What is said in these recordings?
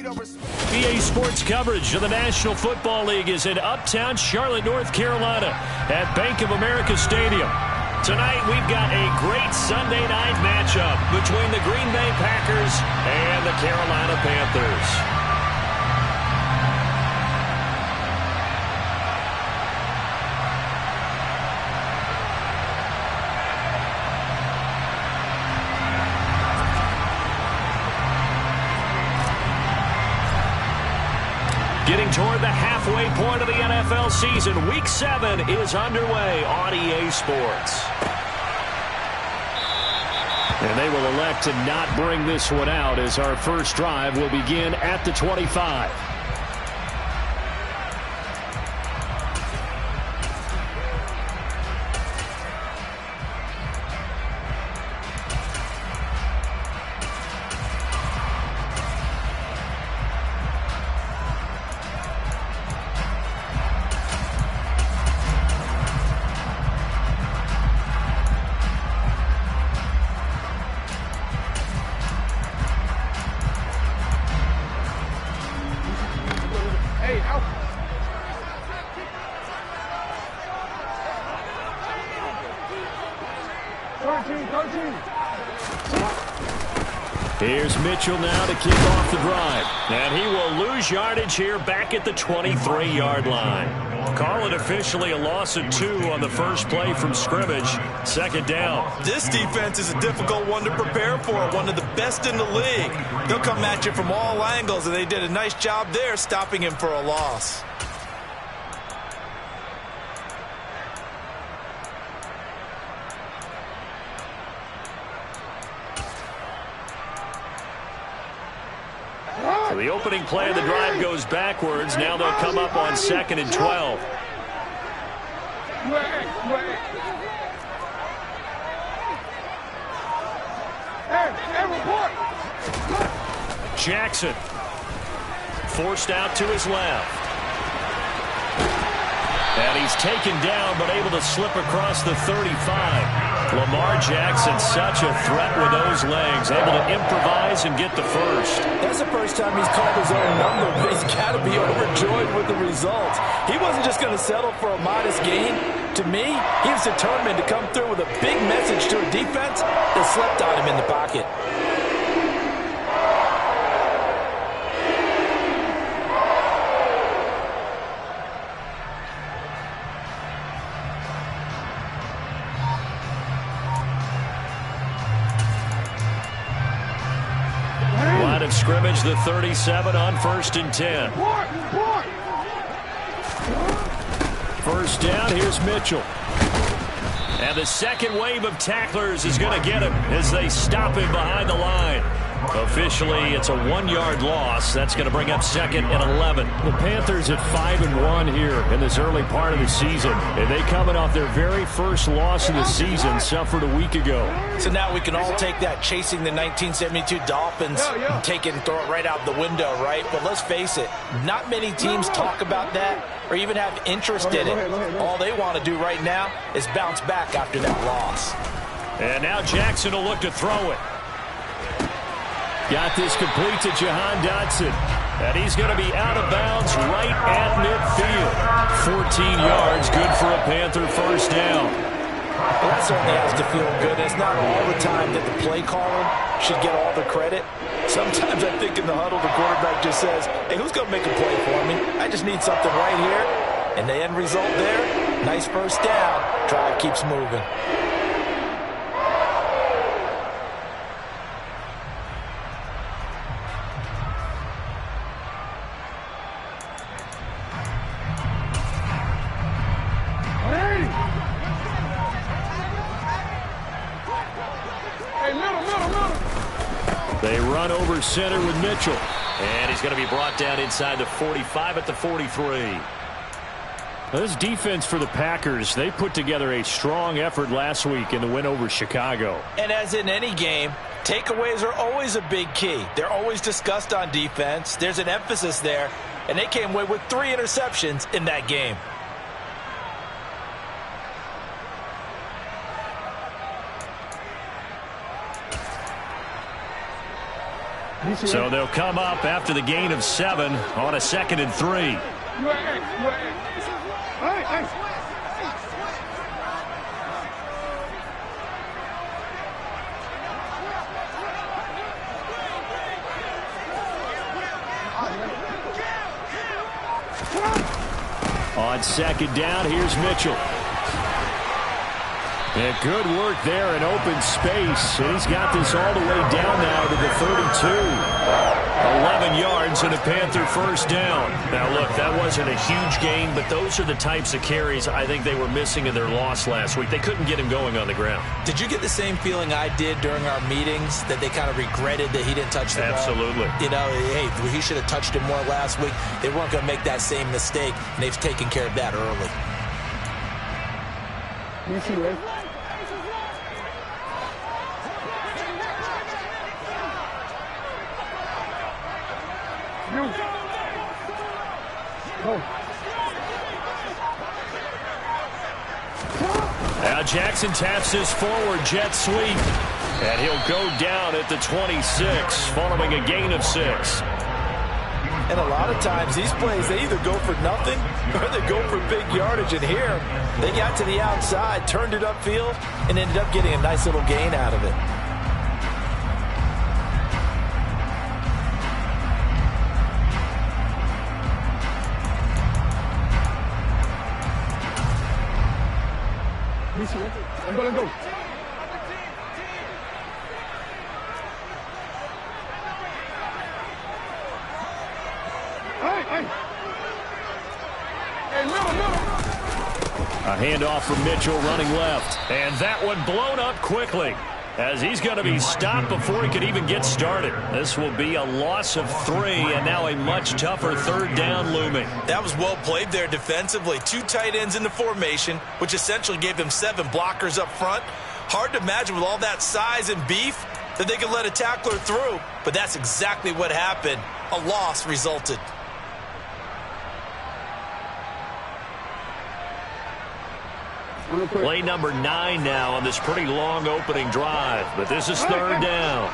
BA Sports coverage of the National Football League is in uptown Charlotte, North Carolina at Bank of America Stadium. Tonight we've got a great Sunday night matchup between the Green Bay Packers and the Carolina Panthers. Getting toward the halfway point of the NFL season, Week 7 is underway on EA Sports. And they will elect to not bring this one out as our first drive will begin at the 25. Here's Mitchell now to kick off the drive. And he will lose yardage here back at the 23-yard line. Call it officially a loss of 2 on the first play from scrimmage. Second down. This defense is a difficult one to prepare for, one of the best in the league. They'll come at you from all angles, and they did a nice job there stopping him for a loss. So the opening play of the drive goes backwards. Now they'll come up on 2nd and 12. Jackson forced out to his left. And he's taken down but able to slip across the 35. Lamar Jackson, such a threat with those legs, able to improvise and get the first. That's the first time he's called his own number, but he's got to be overjoyed with the results. He wasn't just going to settle for a modest gain. To me, he was determined to come through with a big message to a defense that slept on him in the pocket. Of scrimmage, the 37 on 1st and 10. First down, here's Mitchell. And the second wave of tacklers is going to get him as they stop him behind the line. Officially, it's a 1-yard loss. That's going to bring up 2nd and 11. The Panthers at 5-1 here in this early part of the season. And they coming off their very first loss of the season, suffered a week ago. So now we can all take that chasing the 1972 Dolphins and take it and throw it right out the window, right? But let's face it, not many teams talk about that or even have interest in it. All they want to do right now is bounce back after that loss. And now Jackson will look to throw it. Got this complete to Jahan Dotson. And he's going to be out of bounds right at midfield. 14 yards, good for a Panther first down. Well, that certainly has to feel good. It's not all the time that the play caller should get all the credit. Sometimes I think in the huddle the quarterback just says, hey, who's going to make a play for me? I just need something right here. And the end result there, nice first down. Drive keeps moving. They run over center with Mitchell. And he's going to be brought down inside the 45 at the 43. This defense for the Packers, they put together a strong effort last week in the win over Chicago. And as in any game, takeaways are always a big key. They're always discussed on defense. There's an emphasis there. And they came away with 3 interceptions in that game. So they'll come up after the gain of 7 on a 2nd and 3. On 2nd down, here's Mitchell. And good work there in open space. And he's got this all the way down now to the 32. 11 yards and a Panther first down. Now, look, that wasn't a huge gain, but those are the types of carries I think they were missing in their loss last week. They couldn't get him going on the ground. Did you get the same feeling I did during our meetings, that they kind of regretted that he didn't touch the ball? Absolutely. You know, hey, he should have touched it more last week. They weren't going to make that same mistake, and they've taken care of that early. Now Jackson taps this forward jet sweep. And he'll go down at the 26 following a gain of 6. And a lot of times these plays, they either go for nothing or they go for big yardage. And here, they got to the outside, turned it upfield, and ended up getting a nice little gain out of it. A handoff from Mitchell running left. And that one blown up quickly as he's going to be stopped before he could even get started. This will be a loss of 3 and now a much tougher 3rd down looming. That was well played there defensively. 2 tight ends in the formation, which essentially gave them 7 blockers up front. Hard to imagine with all that size and beef that they could let a tackler through. But that's exactly what happened. A loss resulted. Play number 9 now on this pretty long opening drive. But this is 3rd down.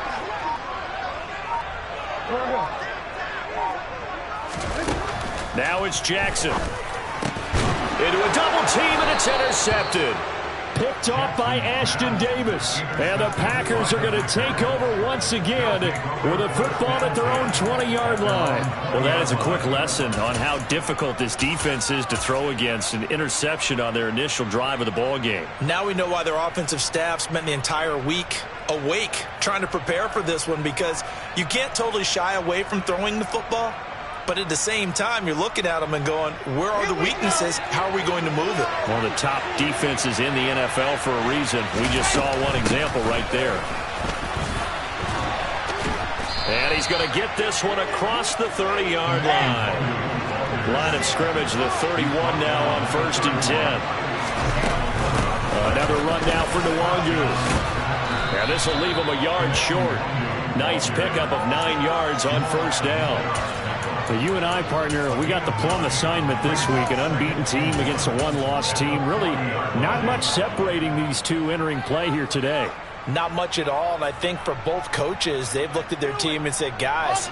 Now it's Jackson. Into a double team, and it's intercepted. Picked off by Ashton Davis. And the Packers are going to take over once again with a football at their own 20-yard line. Well, that is a quick lesson on how difficult this defense is to throw against. An interception on their initial drive of the ball game. Now we know why their offensive staff spent the entire week awake trying to prepare for this one, because you can't totally shy away from throwing the football. But at the same time, you're looking at them and going, where are the weaknesses? How are we going to move it? One of the top defenses in the NFL for a reason. We just saw one example right there. And he's going to get this one across the 30-yard line. Line of scrimmage, the 31 now on 1st and 10. Another run now for Nwangu. And this will leave him a yard short. Nice pickup of 9 yards on 1st down. So you and I, partner, we got the plum assignment this week. An unbeaten team against a one-loss team. Really not much separating these two entering play here today. Not much at all, and I think for both coaches, they've looked at their team and said, guys,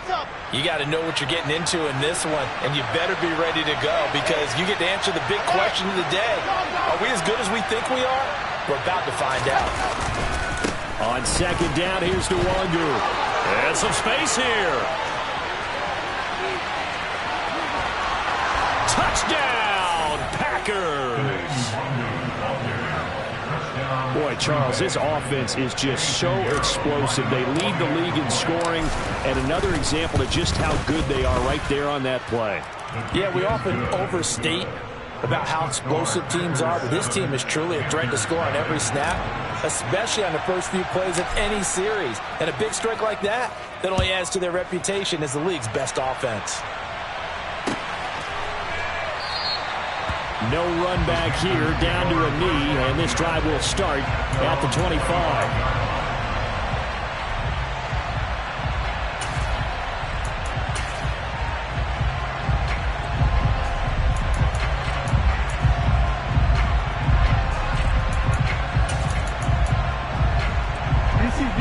you got to know what you're getting into in this one, and you better be ready to go, because you get to answer the big question of the day. Are we as good as we think we are? We're about to find out. On 2nd down, here's Nwangu. And some space here. Touchdown, Packers. Boy, Charles, this offense is just so explosive. They lead the league in scoring, and another example of just how good they are right there on that play. Yeah, we often overstate about how explosive teams are, but this team is truly a threat to score on every snap, especially on the first few plays of any series. And a big strike like that only adds to their reputation as the league's best offense. No run back here, down to a knee, and this drive will start at the 25.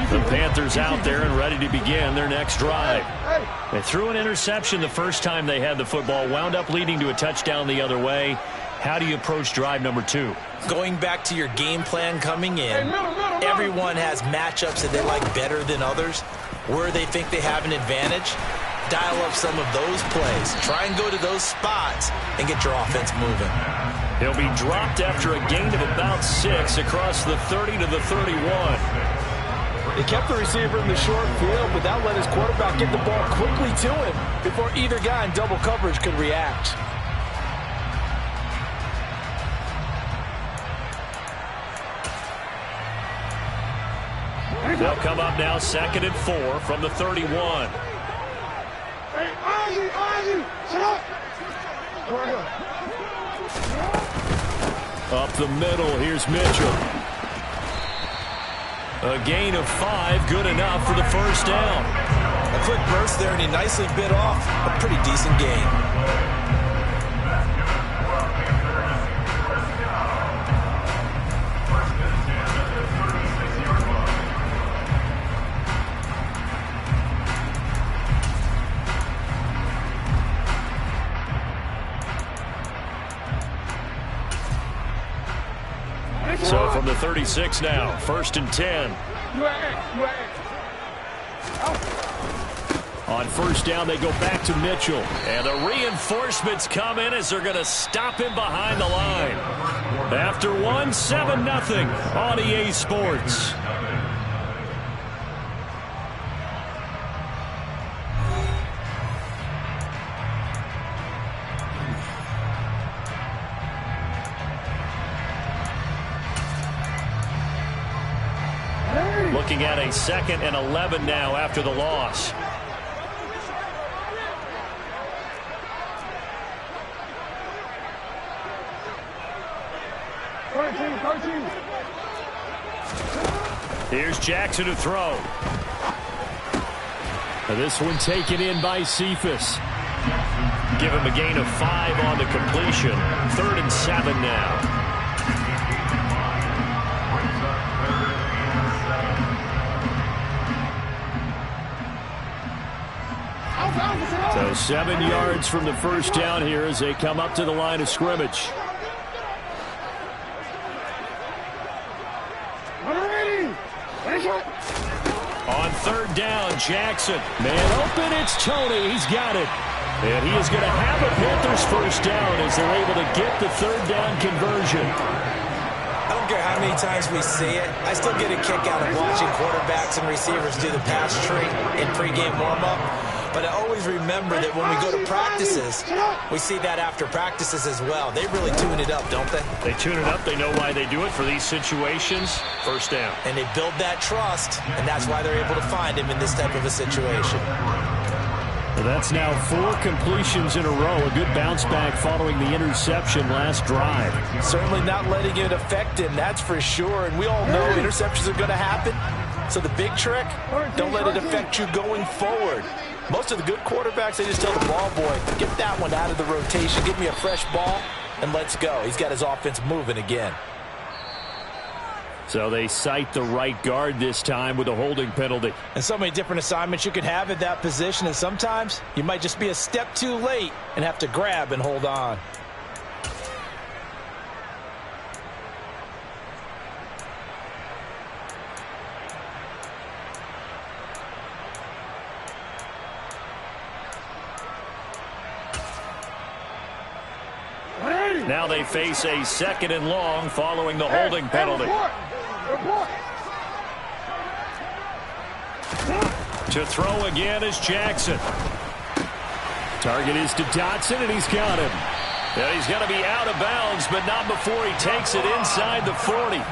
The Panthers out there and ready to begin their next drive. They threw an interception the first time they had the football, wound up leading to a touchdown the other way. How do you approach drive number 2? Going back to your game plan coming in, everyone has matchups that they like better than others. Where they think they have an advantage, dial up some of those plays. Try and go to those spots and get your offense moving. He'll be dropped after a gain of about 6 across the 30 to the 31. He kept the receiver in the short field, but that let his quarterback get the ball quickly to him before either guy in double coverage could react. They'll come up now 2nd and 4 from the 31. Up the middle, here's Mitchell. A gain of 5, good enough for the first down. A quick burst there, and he nicely bit off a pretty decent gain. So from the 36 now, 1st and 10. On 1st down, they go back to Mitchell. And the reinforcements come in as they're going to stop him behind the line. After 1, 7-0 on EA Sports. Looking at a 2nd and 11 now after the loss. Here's Jackson to throw. This one taken in by Cephas. Give him a gain of 5 on the completion. 3rd and 7 now. So 7 yards from the first down here as they come up to the line of scrimmage. On 3rd down, Jackson. Man open, it's Tony. He's got it. And he is going to have a Panthers first down as they're able to get the 3rd down conversion. I don't care how many times we see it. I still get a kick out of watching quarterbacks and receivers do the pass tree in pregame warm-up. But I always remember that when we go to practices, we see that after practices as well. They really tune it up, don't they? They tune it up. They know why they do it for these situations. First down. And they build that trust, and that's why they're able to find him in this type of a situation. Well, that's now 4 completions in a row. A good bounce back following the interception last drive. Certainly not letting it affect him, that's for sure. And we all know interceptions are going to happen. So the big trick, don't let it affect you going forward. Most of the good quarterbacks, they just tell the ball boy, get that one out of the rotation, give me a fresh ball, and let's go. He's got his offense moving again. So they cite the right guard this time with a holding penalty. And so many different assignments you can have at that position, and sometimes you might just be a step too late and have to grab and hold on. Now they face a 2nd and long following the holding penalty. To throw again is Jackson. Target is to Dotson, and he's got him. Yeah, he's going to be out of bounds, but not before he takes it inside the 40.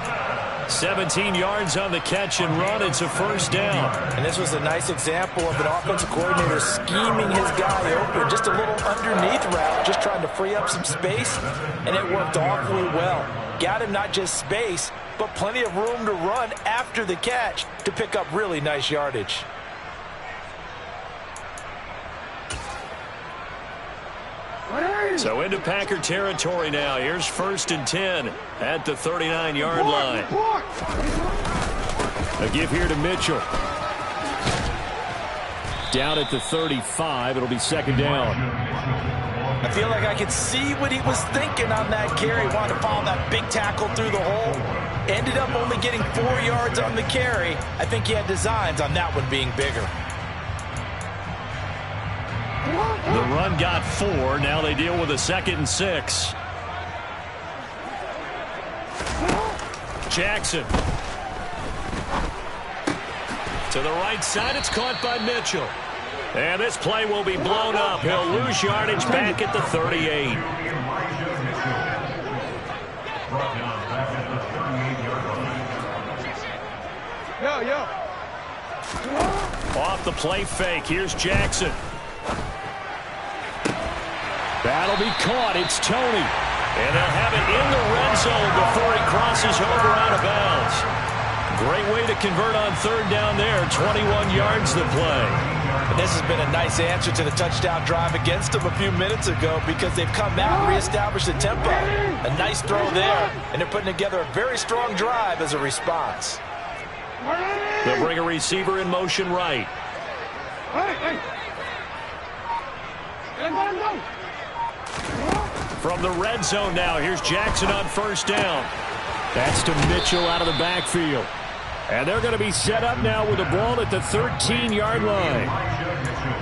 17 yards on the catch and run. It's a first down. And this was a nice example of an offensive coordinator scheming his guy open. Just a little underneath route, just trying to free up some space, and it worked awfully well. Got him not just space, but plenty of room to run after the catch to pick up really nice yardage. So into Packer territory now. Here's 1st and 10 at the 39-yard line. A give here to Mitchell. Down at the 35, it'll be second down. I feel like I could see what he was thinking on that carry. Wanted to follow that big tackle through the hole. Ended up only getting 4 yards on the carry. I think he had designs on that one being bigger. The run got 4. Now they deal with a 2nd and 6. Jackson. To the right side, it's caught by Mitchell. And this play will be blown up. He'll lose yardage back at the 38. Off the play fake. Here's Jackson. That'll be caught. It's Tony. And they'll have it in the red zone before he crosses over out of bounds. Great way to convert on 3rd down there. 21 yards the play. And this has been a nice answer to the touchdown drive against them a few minutes ago because they've come out and reestablished the tempo. A nice throw there, and they're putting together a very strong drive as a response. They'll bring a receiver in motion right. From the red zone now, here's Jackson on 1st down. That's to Mitchell out of the backfield. And they're going to be set up now with the ball at the 13-yard line.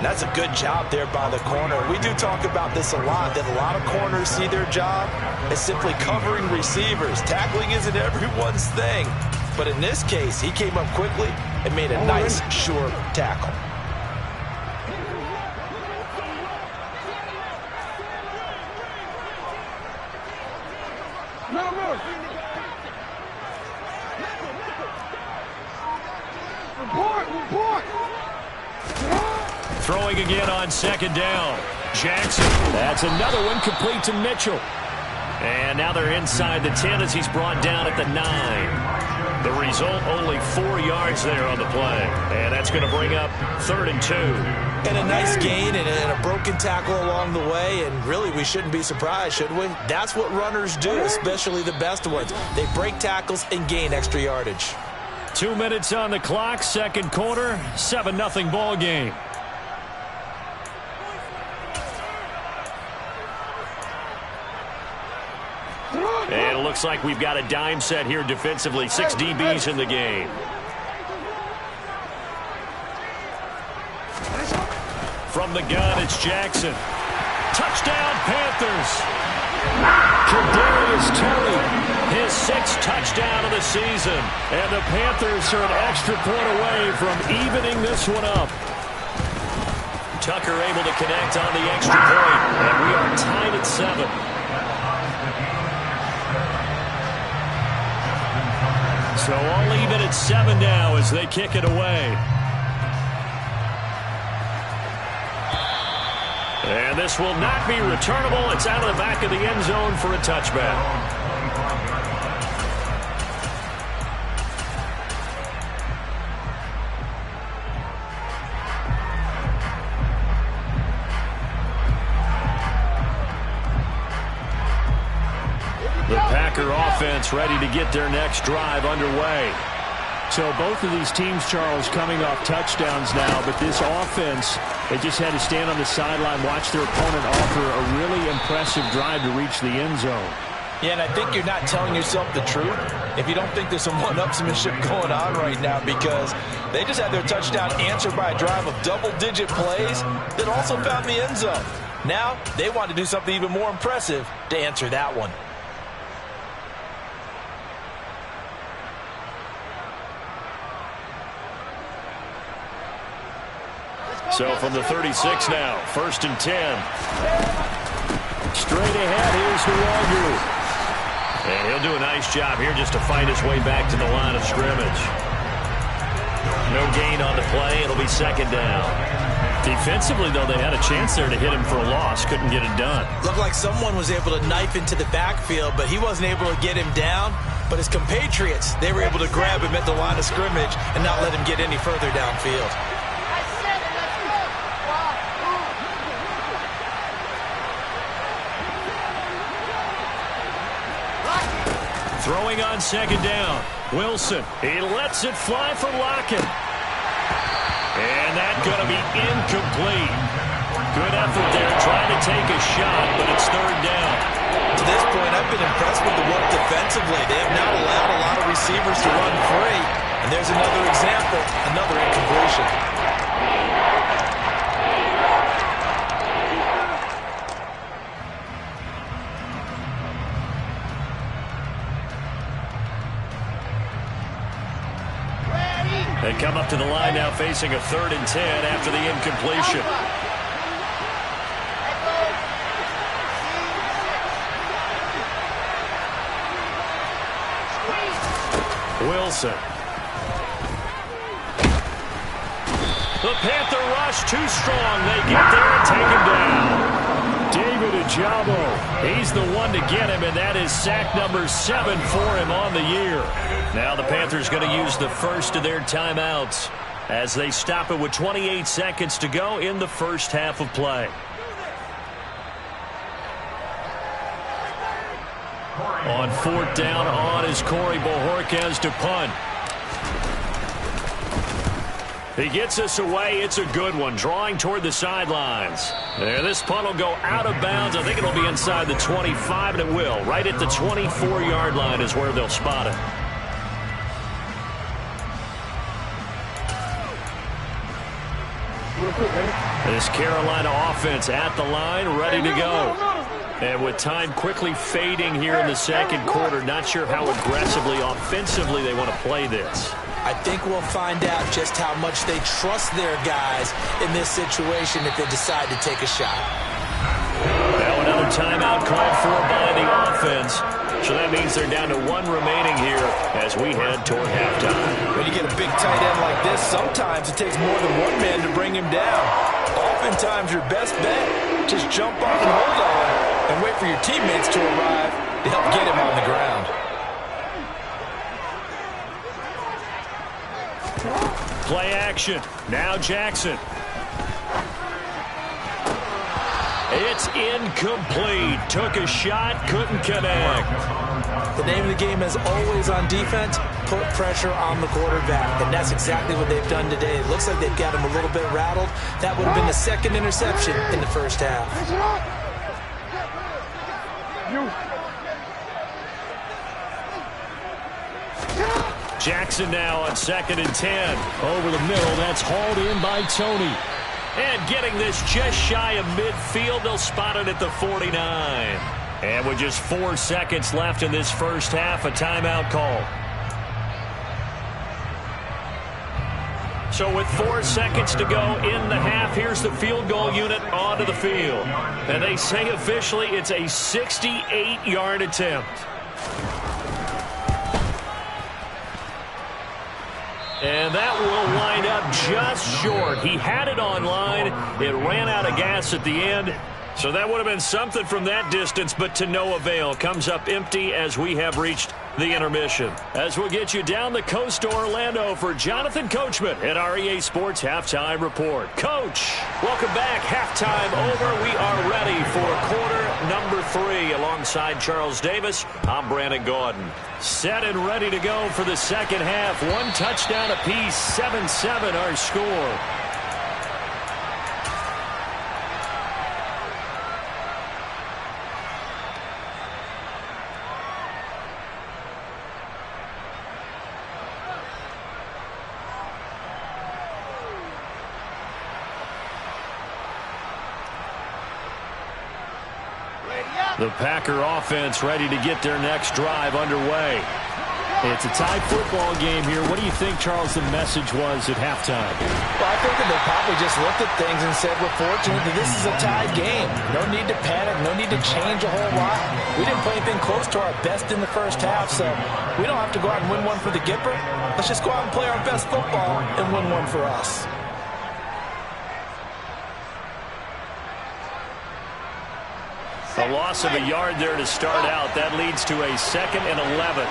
That's a good job there by the corner. We do talk about this a lot, that a lot of corners see their job as simply covering receivers. Tackling isn't everyone's thing. But in this case, he came up quickly and made a nice, sure tackle. Throwing again on 2nd down. Jackson. That's another one complete to Mitchell. And now they're inside the 10 as he's brought down at the 9. The result, only 4 yards there on the play. And that's going to bring up 3rd and 2. And a nice gain and a broken tackle along the way. And really, we shouldn't be surprised, should we? That's what runners do, especially the best ones. They break tackles and gain extra yardage. 2 minutes on the clock, 2nd quarter, 7-0 ball game. And it looks like we've got a dime set here defensively. 6 DBs in the game. From the gun, it's Jackson. Touchdown, Panthers. Kadarius Toney. His 6th touchdown of the season. And the Panthers are an extra point away from evening this one up. Tucker able to connect on the extra point. And we are tied at 7. So all even at 7 now as they kick it away. And this will not be returnable. It's out of the back of the end zone for a touchback. The Packer offense ready to get their next drive underway. So both of these teams, Charles, coming off touchdowns now, but this offense, they just had to stand on the sideline, watch their opponent offer a really impressive drive to reach the end zone. Yeah, and I think you're not telling yourself the truth if you don't think there's some one-upsmanship going on right now, because they just had their touchdown answered by a drive of double-digit plays that also found the end zone. Now they want to do something even more impressive to answer that one. So from the 36 now, 1st and 10. Straight ahead, here's Nwogu. And he'll do a nice job here just to fight his way back to the line of scrimmage. No gain on the play. It'll be 2nd down. Defensively, though, they had a chance there to hit him for a loss. Couldn't get it done. Looked like someone was able to knife into the backfield, but he wasn't able to get him down. But his compatriots, they were able to grab him at the line of scrimmage and not let him get any further downfield. Throwing on 2nd down. Wilson. He lets it fly for Lockett. And that's going to be incomplete. Good effort there trying to take a shot, but it's third down. To this point, I've been impressed with the work defensively. They have not allowed a lot of receivers to run free. And there's another example, another incompletion. They come up to the line now facing a 3rd and 10 after the incompletion. Wilson. The Panther rush too strong. They get there and take him down. David Ojabo, he's the one to get him, and that is sack number 7 for him on the year. Now the Panthers going to use the first of their timeouts as they stop it with 28 seconds to go in the first half of play. On 4th down on is Corey Bojorquez to punt. He gets us away. It's a good one. Drawing toward the sidelines. There, this punt will go out of bounds. I think it'll be inside the 25, and it will. Right at the 24-yard line is where they'll spot it. This Carolina offense at the line, ready to go. And with time quickly fading here in the second quarter, not sure how aggressively, offensively they want to play this. I think we'll find out just how much they trust their guys in this situation if they decide to take a shot. Now another timeout called for by the offense. So that means they're down to 1 remaining here as we head toward halftime. When you get a big tight end like this, sometimes it takes more than one man to bring him down. Oftentimes your best bet, just jump off and hold on and wait for your teammates to arrive to help get him on the ground. Play action. Now Jackson. It's incomplete. Took a shot, couldn't connect. The name of the game is always on defense, put pressure on the quarterback. And that's exactly what they've done today. It looks like they've got him a little bit rattled. That would have been the 2nd interception in the first half. Jackson now on 2nd and 10. Over the middle, that's hauled in by Tony. And getting this just shy of midfield, they'll spot it at the 49. And with just 4 seconds left in this first half, a timeout call. So with 4 seconds to go in the half, here's the field goal unit onto the field. And they say officially it's a 68-yard attempt. And that will wind up just short. He had it on line. It ran out of gas at the end. So that would have been something from that distance, but to no avail. Comes up empty as we have reached the intermission. As we'll get you down the coast to Orlando for Jonathan Coachman at our EA Sports Halftime Report. Coach, welcome back. Halftime over. We are ready for quarter number 3 alongside Charles Davis. I'm Brandon Gaudin. Set and ready to go for the second half. 1 touchdown apiece, 7-7 our score. The Packer offense ready to get their next drive underway. It's a tied football game here. What do you think, Charles, the message was at halftime? Well, I think that they probably just looked at things and said, we're fortunate that this is a tied game. No need to panic. No need to change a whole lot. We didn't play anything close to our best in the first half, so we don't have to go out and win one for the Gipper. Let's just go out and play our best football and win one for us. A loss of a yard there to start out. That leads to a 2nd and 11.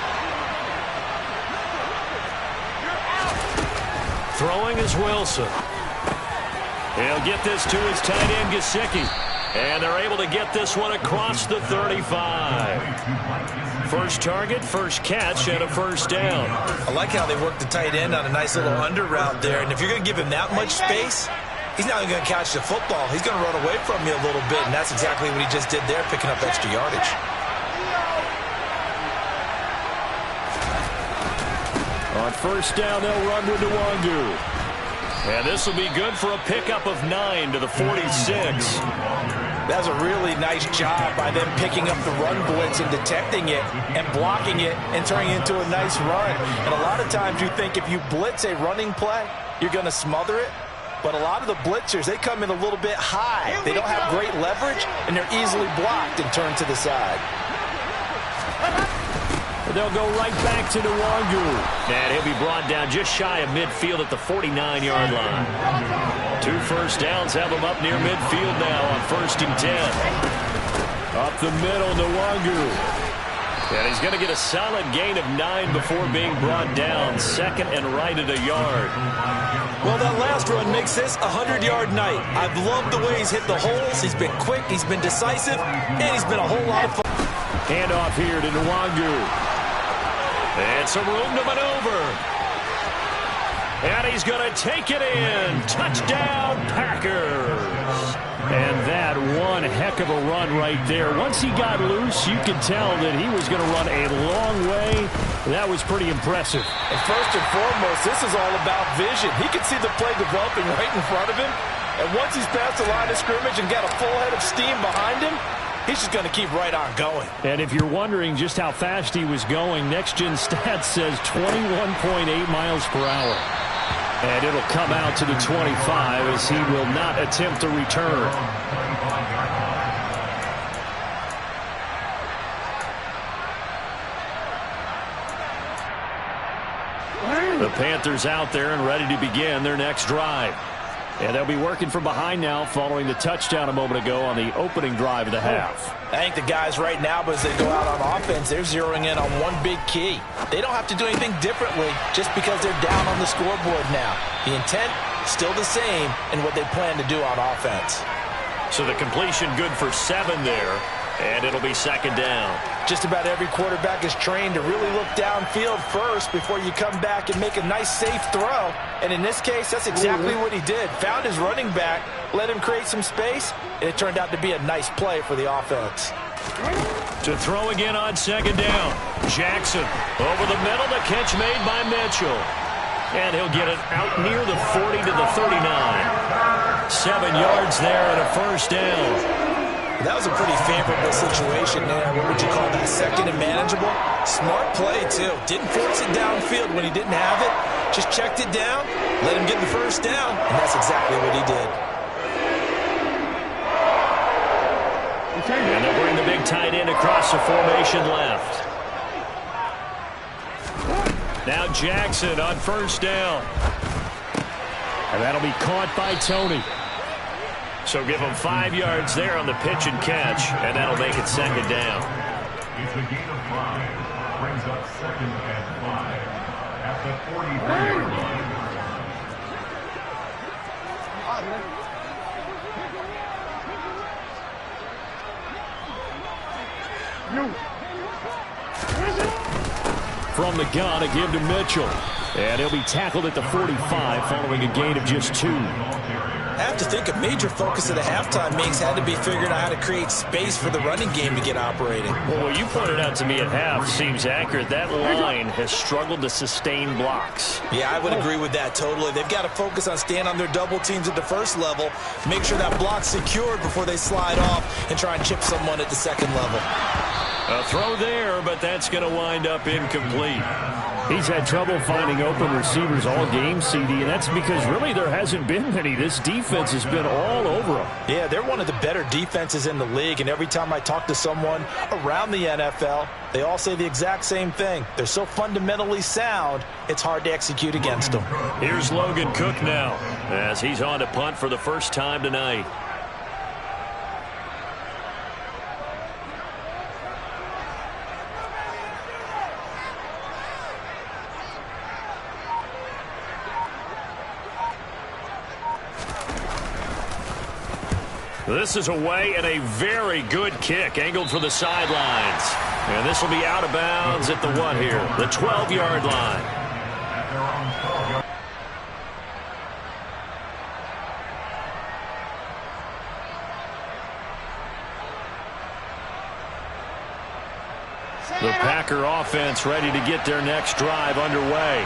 Throwing is Wilson. He'll get this to his tight end, Gesicki. And they're able to get this one across the 35. First target, first catch, and a first down. I like how they work the tight end on a nice little under route there. And if you're going to give him that much space, he's not going to catch the football. He's going to run away from you a little bit, and that's exactly what he just did there, picking up extra yardage. On first down, they'll run with Nwangu. And this will be good for a pickup of 9 to the 46. That's a really nice job by them picking up the run blitz and detecting it and blocking it and turning it into a nice run. And a lot of times you think if you blitz a running play, you're going to smother it. But a lot of the blitzers, they come in a little bit high. They don't have great leverage, and they're easily blocked and turned to the side. They'll go right back to Nwangu. And he'll be brought down just shy of midfield at the 49-yard line. 2 first downs have him up near midfield now on 1st and 10. Up the middle, Nwangu. And he's going to get a solid gain of 9 before being brought down. 2nd and right at a yard. Well, that last run makes this a 100-yard night. I've loved the way he's hit the holes. He's been quick, he's been decisive, and he's been a whole lot of fun. Handoff here to Nwangu. And some room to maneuver. And he's going to take it in. Touchdown, Packers. And that one heck of a run right there. Once he got loose, you could tell that he was going to run a long way. That was pretty impressive. And first and foremost, this is all about vision. He can see the play developing right in front of him. And once he's past the line of scrimmage and got a full head of steam behind him, he's just going to keep right on going. And if you're wondering just how fast he was going, Next Gen Stats says 21.8 miles per hour. And it'll come out to the 25 as he will not attempt to return. The Panthers out there and ready to begin their next drive. And they'll be working from behind now following the touchdown a moment ago on the opening drive of the half. I think the guys right now, as they go out on offense, they're zeroing in on one big key. They don't have to do anything differently just because they're down on the scoreboard now. The intent, still the same in what they plan to do on offense. So the completion good for 7 there, and it'll be 2nd down. Just about every quarterback is trained to really look downfield first before you come back and make a nice, safe throw. And in this case, that's exactly what he did. Found his running back, let him create some space, and it turned out to be a nice play for the offense. To throw again on 2nd down. Jackson over the middle, the catch made by Mitchell. And he'll get it out near the 40 to the 39. 7 yards there and a first down. That was a pretty favorable situation there. What would you call that? 2nd and manageable? Smart play, too. Didn't force it downfield when he didn't have it. Just checked it down, let him get the first down, and that's exactly what he did. And they'll bring the big tight end across the formation left. Now Jackson on 1st down. And that'll be caught by Tony. So give him 5 yards there on the pitch and catch, and that'll make it 2nd down. It's a gain of 5. Brings up 2nd and 5 at the 43-yard line. From the gun, a give to Mitchell. And he'll be tackled at the 45 following a gain of just 2. I have to think a major focus of the halftime mix had to be figuring out how to create space for the running game to get operating. Well, what you pointed out to me at half seems accurate. That line has struggled to sustain blocks. Yeah, I would agree with that totally. They've got to focus on staying on their double teams at the first level, make sure that block's secured before they slide off and try and chip someone at the 2nd level. A throw there, but that's going to wind up incomplete. He's had trouble finding open receivers all game, CD, and that's because really there hasn't been many. This defense has been all over him. Yeah, they're one of the better defenses in the league, and every time I talk to someone around the NFL, they all say the exact same thing. They're so fundamentally sound, it's hard to execute against them. Here's Logan Cook now as he's on to punt for the first time tonight. This is away and a very good kick angled for the sidelines. And this will be out of bounds at the what here? The 12-yard line. At their own 12-yard. The Packer offense ready to get their next drive underway.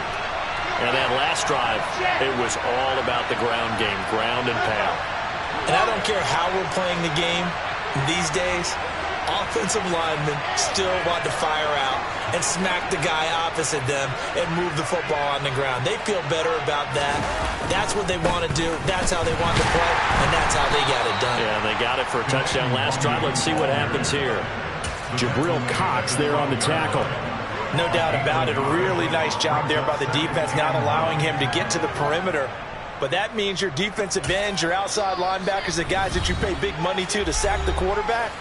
And that last drive, it was all about the ground game, ground and pound. And I don't care how we're playing the game these days, offensive linemen still want to fire out and smack the guy opposite them and move the football on the ground. They feel better about that. That's what they want to do. That's how they want to play, and that's how they got it done. Yeah, they got it for a touchdown last drive. Let's see what happens here. Jabril Cox there on the tackle. No doubt about it. A really nice job there by the defense, not allowing him to get to the perimeter. But that means your defensive ends, your outside linebackers, the guys that you pay big money to sack the quarterback,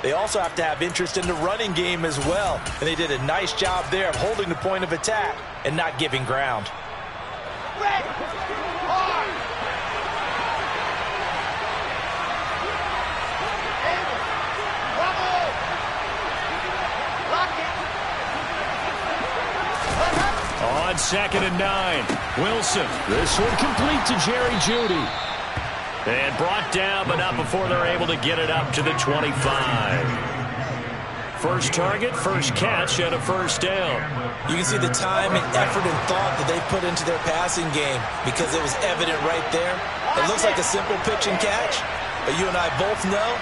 they also have to have interest in the running game as well. And they did a nice job there of holding the point of attack and not giving ground. On 2nd and 9, Wilson. This one complete to Jerry Jeudy. And brought down, but not before they're able to get it up to the 25. First target, first catch, and a first down. You can see the time and effort and thought that they put into their passing game because it was evident right there. It looks like a simple pitch and catch, but you and I both know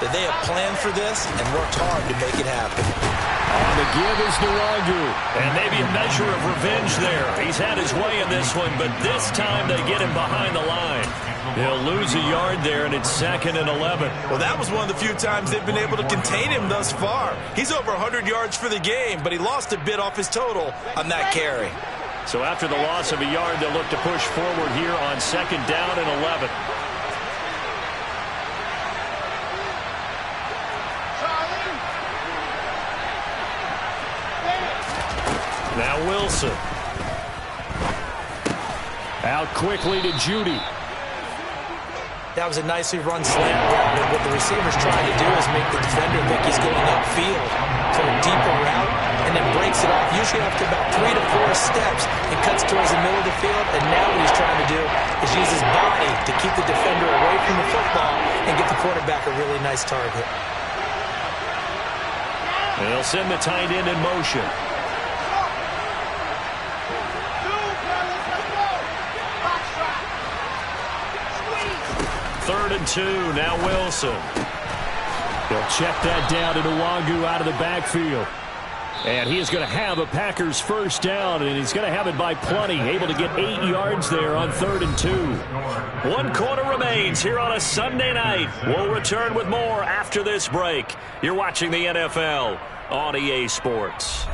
that they have planned for this and worked hard to make it happen. On the give is Nwangu. And maybe a measure of revenge there. He's had his way in this one, but this time they get him behind the line. He'll lose a yard there, and it's 2nd and 11. Well, that was one of the few times they've been able to contain him thus far. He's over 100 yards for the game, but he lost a bit off his total on that carry. So after the loss of a yard, they'll look to push forward here on 2nd down and 11. Now Wilson. Out quickly to Jeudy. That was a nicely run slant route, but what the receiver's trying to do is make the defender think he's going upfield. So a deeper route, and then breaks it off, usually after about 3 to 4 steps, and cuts towards the middle of the field. And now what he's trying to do is use his body to keep the defender away from the football and get the quarterback a really nice target. And they'll send the tight end in motion. Third and 2, now Wilson. They'll check that down to Nwangu out of the backfield. And he is going to have a Packers first down, and he's going to have it by plenty. Able to get 8 yards there on 3rd and 2. 1 quarter remains here on a Sunday night. We'll return with more after this break. You're watching the NFL on EA Sports.